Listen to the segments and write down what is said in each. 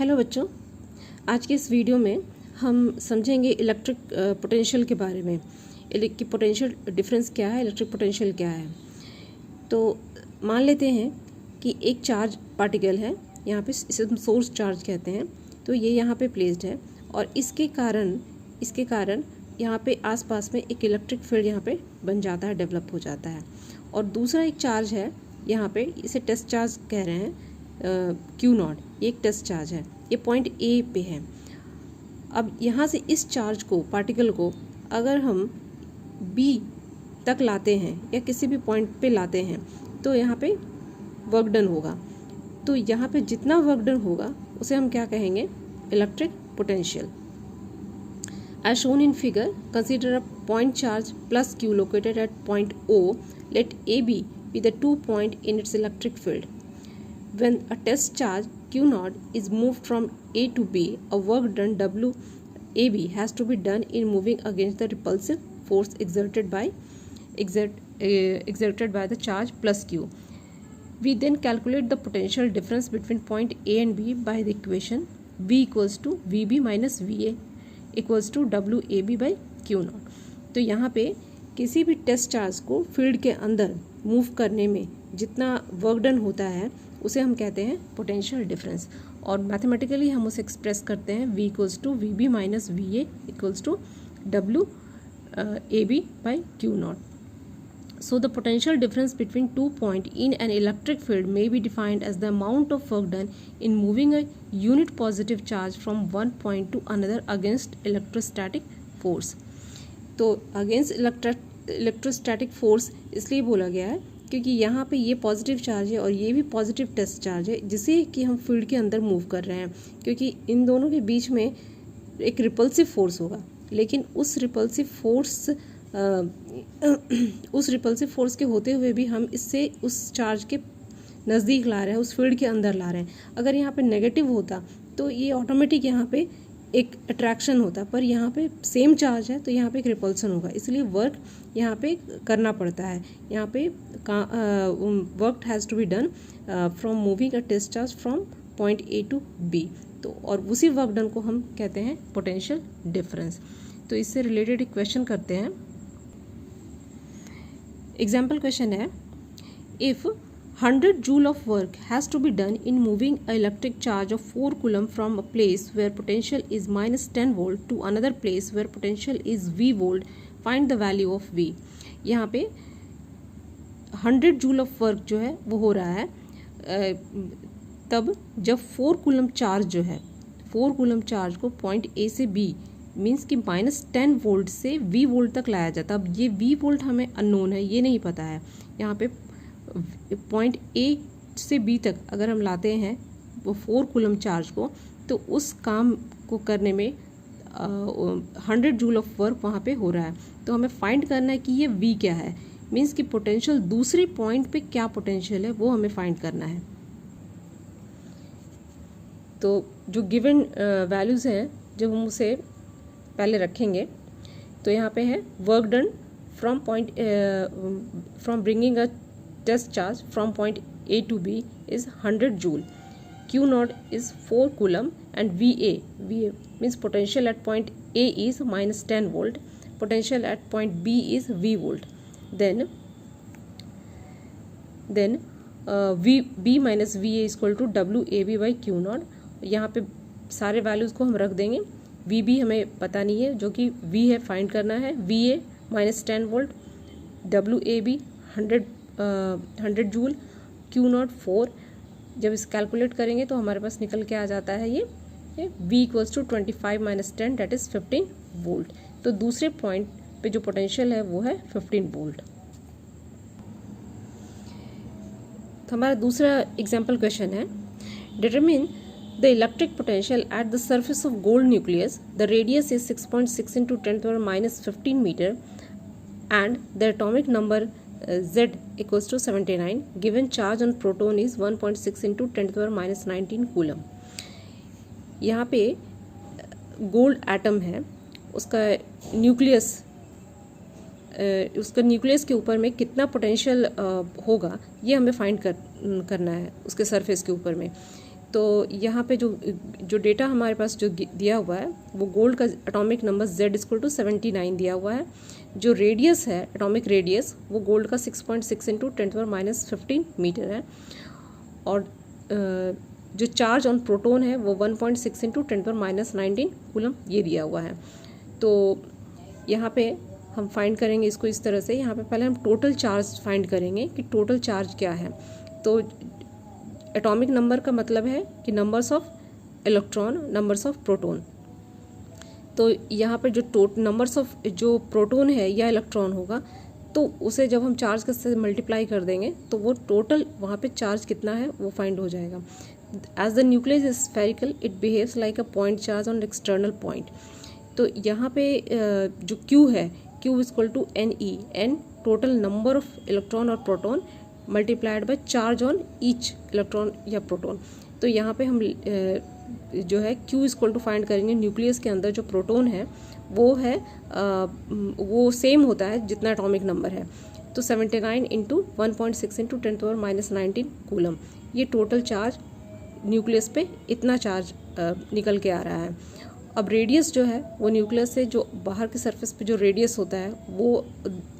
Hello बच्चों, आज के इस वीडियो में हम समझेंगे इलेक्ट्रिक पोटेंशियल के बारे में। कि पोटेंशियल डिफरेंस क्या है, इलेक्ट्रिक पोटेंशियल क्या है। तो मान लेते हैं कि एक चार्ज पार्टिकल है, यहाँ पे इसे हम सोर्स चार्ज कहते हैं। तो ये यहाँ पे प्लेस्ड है और इसके कारण यहाँ पे आसपास में एक इलेक्ट्रिक फील्ड यहाँ पे बन जाता है, डेवलप हो जाता है। और दूसरा एक चार्ज है यहाँ पे, इसे टेस्ट चार्ज कह रहे हैं, Q0। ये एक टेस्ट चार्ज है, ये पॉइंट ए पे है। अब यहाँ से इस चार्ज को, पार्टिकल को अगर हम बी तक लाते हैं या किसी भी पॉइंट पे लाते हैं तो यहाँ पे वर्क डन होगा। तो यहाँ पे जितना वर्क डन होगा उसे हम क्या कहेंगे, electric potential. As shown in figure, consider a point charge plus Q located at point O. Let AB be the 2 point in its electric field. When a test charge Q0 is moved from A to B, a work done WAB has to be done in moving against the repulsive force exerted by the charge plus Q. We then calculate the potential difference between point A and B by the equation V equals to VB minus VA equals to WAB by Q0। तो यहाँ पे किसी भी test charge को field के अंदर move करने में जितना वर्क डन होता है उसे हम कहते हैं पोटेंशियल डिफरेंस। और मैथमेटिकली हम उसे एक्सप्रेस करते हैं V equals to VB minus VA equals to WAB by Q0। So the potential difference between 2 points in an electric field may be defined as the amount of work done in moving a unit positive charge from one point to another against electrostatic force। तो against electrostatic force इसलिए बोला गया है क्योंकि यहाँ पे ये positive charge है और ये भी पॉजिटिव टेस्ट चार्ज है जिसे कि हम फील्ड के अंदर मूव कर रहे हैं, क्योंकि इन दोनों के बीच में एक रिपल्सिव फोर्स होगा। लेकिन उस रिपल्सिव फोर्स के होते हुए भी हम इससे उस चार्ज के नज़दीक ला रहे हैं, उस फील्ड के अंदर ला रहे हैं। अगर यहाँ पे नेगेटिव होता तो ये ऑटोमेटिक यहाँ पे एक अट्रैक्शन होता, पर यहाँ पे सेम चार्ज है तो यहाँ पे एक रिपल्सन होगा। इसलिए वर्क यहाँ पे करना पड़ता है। यहाँ पे work has to be done from moving a test charge from point A to B। तो और उसी वर्क डन को हम कहते हैं पोटेंशियल डिफरेंस। तो इससे रिलेटेड एक क्वेश्चन करते हैं। एग्जाम्पल क्वेश्चन है, if 100 joule of work has to be done in moving an electric charge of 4 coulomb from a place where potential is minus 10 volt to another place where potential is V volt, find the value of V। यहाँ पे 100 joule of work जो है वो हो रहा है तब जब 4 coulomb चार्ज जो है, 4 coulomb चार्ज को पॉइंट A से B मीन्स कि माइनस 10 वोल्ट से V वोल्ट तक लाया जाता। अब ये V वोल्ट हमें अननोन है, ये नहीं पता है। यहाँ पे पॉइंट A से B तक अगर हम लाते हैं वो 4 कूलम चार्ज को, तो उस काम को करने में 100 जूल ऑफ वर्क वहाँ पे हो रहा है। तो हमें फाइंड करना है कि ये V क्या है, मीन्स कि पोटेंशियल दूसरी पॉइंट पे क्या पोटेंशियल है वो हमें फाइंड करना है। तो जो गिवन वैल्यूज़ हैं जब हम उसे पहले रखेंगे तो यहाँ पे है work done from bringing a test charge from point A to B is 100 joule, Q0 is 4 coulomb and VA means potential at point A is minus 10 volt, potential at point B is V volt. Then B minus VA equal to WAB by Q0। यहाँ पे सारे values को हम रख देंगे। VB हमें पता नहीं है, जो कि V है, फाइंड करना है। VA minus 10 volt, WAB 100 joule, Q0 4। जब इस कैलकुलेट करेंगे तो हमारे पास निकल के आ जाता है ये V equals to 25 minus 10 that is 15 volt. तो दूसरे पॉइंट पे जो पोटेंशियल है वो है 15 वोल्ट। तो हमारा दूसरा एग्जाम्पल क्वेश्चन है, determine the electric potential at the surface of gold nucleus. The radius is 6.6 into 10 to the minus 15 meter and the atomic number Z equals to 79. Given charge on proton is 1.6 into 10 to the minus 19 coulomb। यहाँ पे gold atom है, उसका nucleus के ऊपर में कितना potential होगा ये हमें फाइंड करना है उसके सरफेस के ऊपर में। तो यहाँ पे जो डेटा हमारे पास जो दिया हुआ है वो गोल्ड का एटॉमिक नंबर Z=79 दिया हुआ है। जो रेडियस है एटॉमिक रेडियस वो गोल्ड का 6.6 इंटू 10⁻15 मीटर है। और जो चार्ज ऑन प्रोटोन है वो 1.6 इंटू 10⁻19 कूलम ये दिया हुआ है। तो यहाँ पे हम फाइंड करेंगे इसको इस तरह से। यहाँ पे पहले हम टोटल चार्ज फाइंड करेंगे कि टोटल चार्ज क्या है। तो एटॉमिक नंबर का मतलब है कि numbers of electron, numbers of proton. तो यहाँ पे जो नंबर्स ऑफ जो प्रोटोन है या इलेक्ट्रॉन होगा तो उसे जब हम चार्ज के से मल्टीप्लाई कर देंगे तो वो टोटल वहाँ पे चार्ज कितना है वो फाइंड हो जाएगा। As the nucleus is spherical it behaves like a point charge on external point. तो यहाँ पे जो Q है Q=NE, N total number of electron और proton multiplied by charge on each electron या प्रोटॉन। तो यहाँ पे हम जो है Q फाइंड करेंगे न्यूक्लियस के अंदर जो प्रोटॉन है वो है वो सेम होता है जितना एटॉमिक नंबर है। तो 79 इंटू 1.6 इंटू 10⁻19 कूलम, ये टोटल चार्ज न्यूक्लियस पे इतना चार्ज निकल के आ रहा है। अब रेडियस जो है वो न्यूक्लियस से जो बाहर के सरफेस पे जो रेडियस होता है वो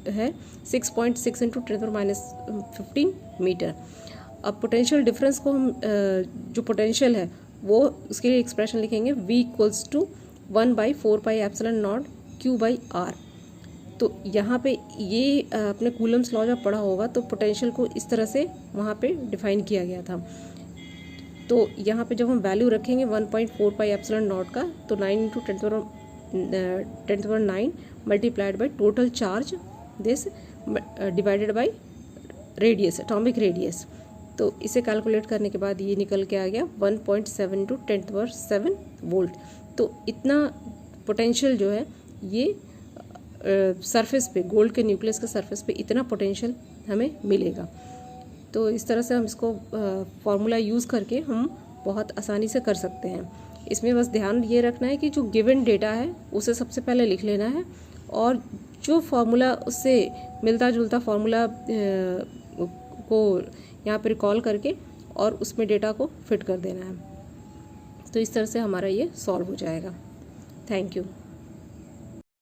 है 6.6 इंटू 10⁻15 मीटर। अब पोटेंशियल डिफरेंस को हम जो पोटेंशियल है वो उसके लिए एक्सप्रेशन लिखेंगे V=1/4πε0 Q/R। तो यहाँ पे ये अपने कूलम्स लॉ जब पढ़ा होगा तो पोटेंशियल को इस तरह से वहाँ पे डिफाइन किया गया था। तो यहाँ पे जब हम वैल्यू रखेंगे 1.4πε0 का तो 9 into 10⁻9 multiplied by total charge this divided by radius, atomic radius. तो इसे कैलकुलेट करने के बाद ये निकल के आ गया 1.7 इंटू 10⁻7 वोल्ट। तो इतना पोटेंशियल जो है ये सरफेस पे, गोल्ड के न्यूक्लियस के सरफेस पे इतना पोटेंशियल हमें मिलेगा। तो इस तरह से हम इसको फार्मूला यूज़ करके हम बहुत आसानी से कर सकते हैं। इसमें बस ध्यान ये रखना है कि जो गिवन डेटा है उसे सबसे पहले लिख लेना है और जो फार्मूला उससे मिलता जुलता फार्मूला को यहाँ पर रिकॉल करके और उसमें डेटा को फिट कर देना है। तो इस तरह से हमारा ये सॉल्व हो जाएगा। Thank you.